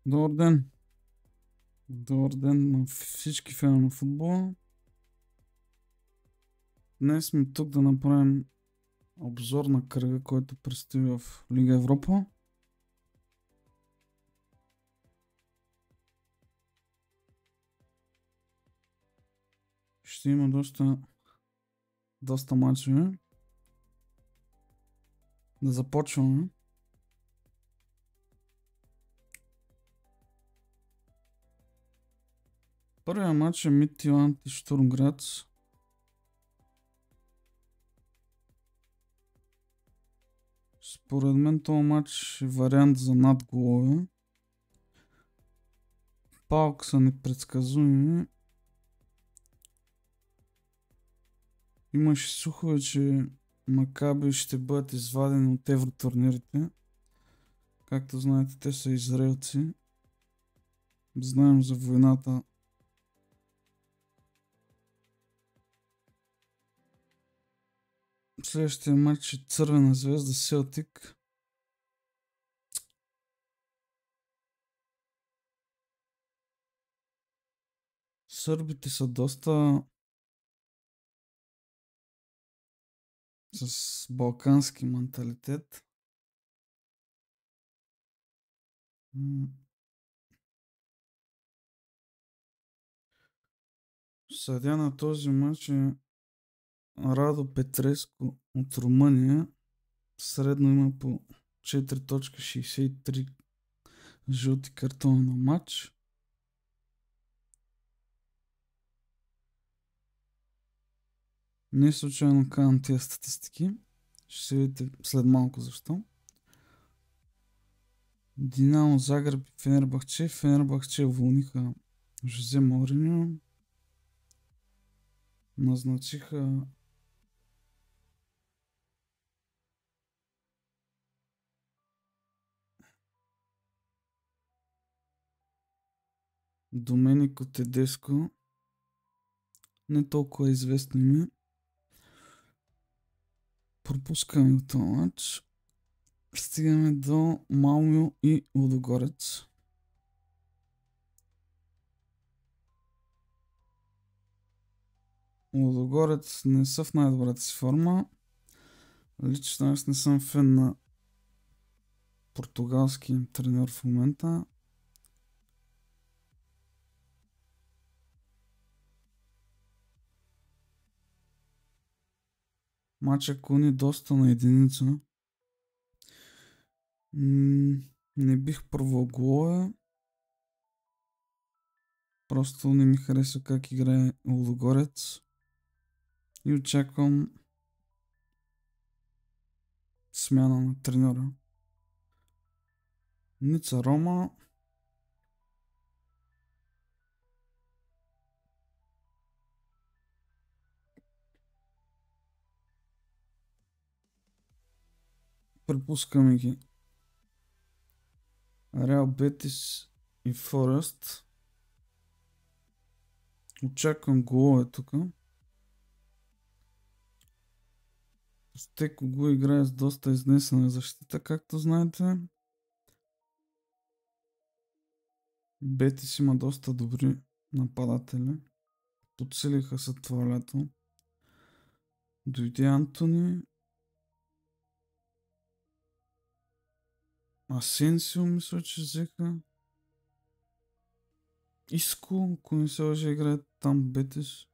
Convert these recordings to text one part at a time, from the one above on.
Добър ден! Добър ден на всички фена на футбола. Днес сме тук да направим обзор на кръга, който предстои в Лига Европа. Ще има доста мачове. Да започваме. Първият матч е Мидтjylland и Штурм Грац. Според мен този матч е вариант за надголове. Палк са непредсказуеми. Имаше слухове, че Макаби ще бъдат извадени от евротурнирите. Както знаете, те са израелци. Знаем за войната. Следващия матч е Цървена звезда Селтик. Сърбите са доста с балкански менталитет. Съдия на този матч е Радо Петреско от Румъния. Средно има по 4.63 жълти картона на матч. Не случайно казвам тези статистики. Ще се видите след малко защо. Динамо Загреб и Фенербахче. Фенербахче уволниха Жозе Мориньо. Назначиха Доменико Тедеско. Не толкова известно име. Пропускаме от този матч. Стигаме до Малмио и Лудогорец. Лудогорец не са в най-добрата си форма. Лично аз не съм фен на португалски треньор в момента. Матча клони доста на единица. Не бих пробвал голове. Просто не ми харесва как играе Лудогорец. И очаквам смяна на треньора. Ница Рома. Препускаме ги. Реал Бетис и Форест. Очаквам голове тук. Стеко го играе с доста изнесена защита, както знаете. Бетис има доста добри нападатели. Подсилиха се това лято. Дойде Антони. Асенсио мисля, че взеха. Иско, ако не се лъжа, играе там Бетис.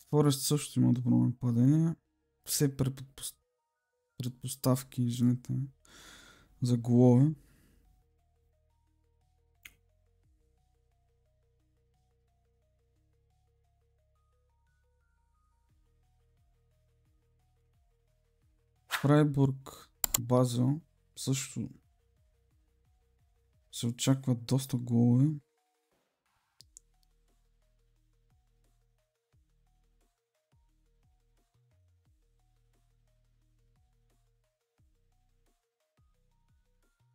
Форест също има добро нападение. Все предпоставки, извинете, за голове. Фрайбург, Базел също се очакват доста голове.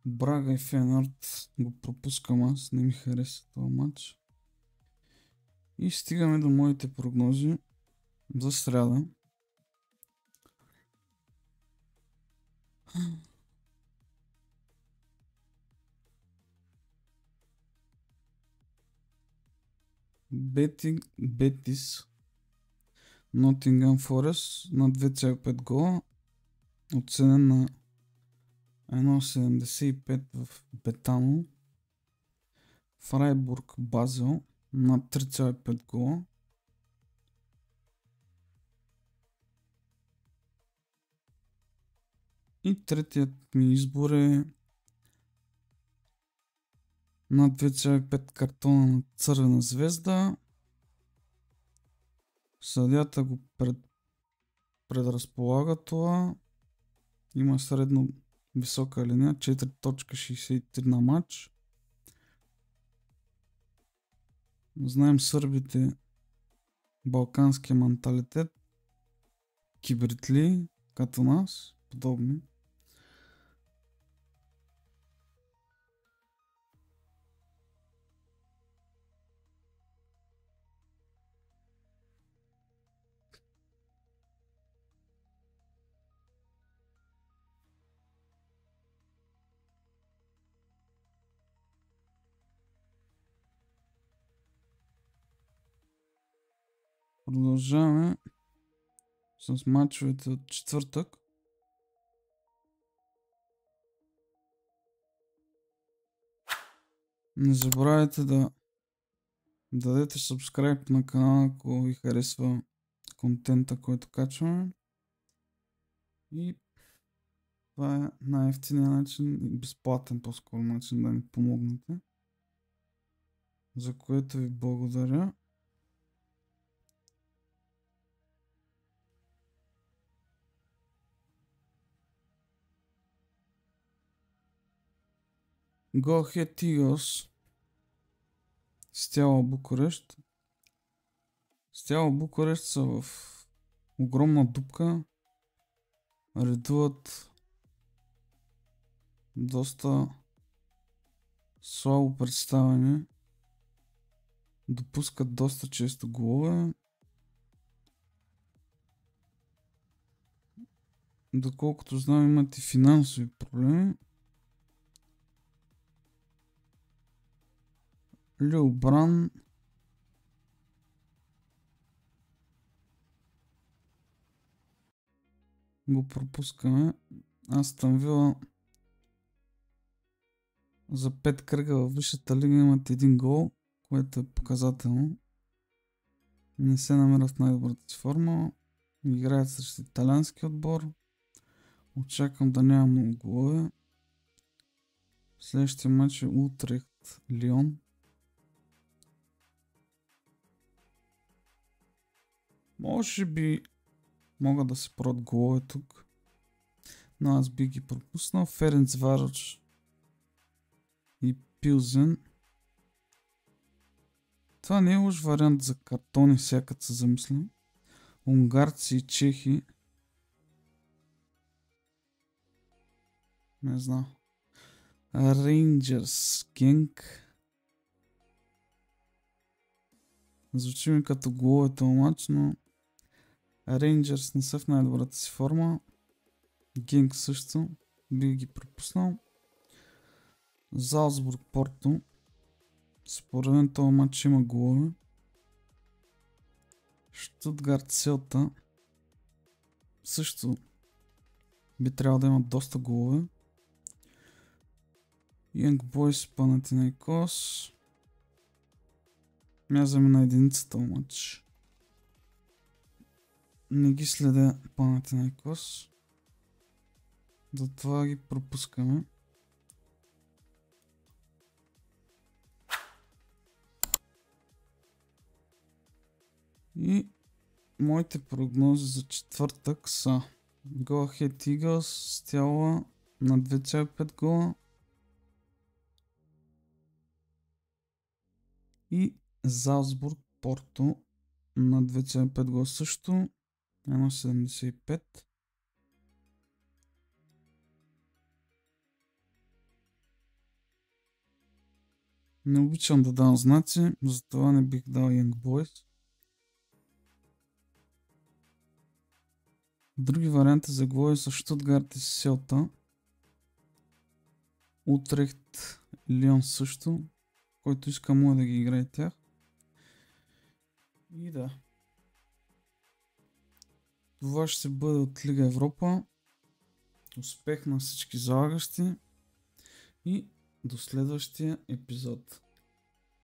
Брага и Фейнорд го пропускам аз, не ми хареса този матч. И стигаме до моите прогнози за сряда. Бетис, Нотингъм Форест на 2,5 гола, оценен на 1,75 в Бетано. Фрайбург Базел на 3,5 гола. И третият ми избор е на 2,5 картона на Цървена звезда. Съдята го предразполага това. Има средно висока линия, 4.63 на матч. Знаем сърбите, балканския менталитет, кибритли, като нас, подобни. Продължаваме с мачовете от четвъртък. Не забравяйте да дадете subscribe на канала, ако ви харесва контента, който качваме. И това е най-ефтиният начин и безплатен по-скоро начин да ни помогнете. За което ви благодаря. Go Ahead Eagles, Steaua Букурещ. Steaua Букурещ са в огромна дупка. Редуват доста слабо представяне. Допускат доста често голове. Доколкото знам, имат и финансови проблеми. Лил Бран го пропускаме. Астън Вила за 5 кръга във висшата лига имат 1 гол, което е показателно. Не се намират в най-добрата си форма. Играят срещу италиански отбор. Очаквам да няма много голове. Следващия матч е Утрехт Лион. Може би могат да се прот голове тук, но аз би ги пропуснал. Ференцварош и Пилзен. Това не е лош вариант за картони, всякът се замислям. Унгарци и чехи. Не знам. Рейнджърс Генк. Звучи ми като голове този матч, но Рейнджърс не са в най-добрата си форма. Генк също. Би ги пропуснал. Залцбург Порто. Според мен този матч има голове. Штутгарт Селта. Също би трябвало да има доста голове. Янг Бойс Панатинайкос. Мязаме на единицата матч. Не ги следя Панатинайкос. Затова ги пропускаме. И моите прогнози за четвъртък са Go Ahead Eagles, Steaua на 2,5 гола и Залцбург Порто на 2,5 гола също, 1,75. Не обичам да давам знаци, затова не бих дал Young Boys. Други варианти за голове са Штутгарт и Селта. Утрехт Лион също. Който иска може да ги играе тях. И да. Това ще бъде от Лига Европа. Успех на всички залагащи и до следващия епизод.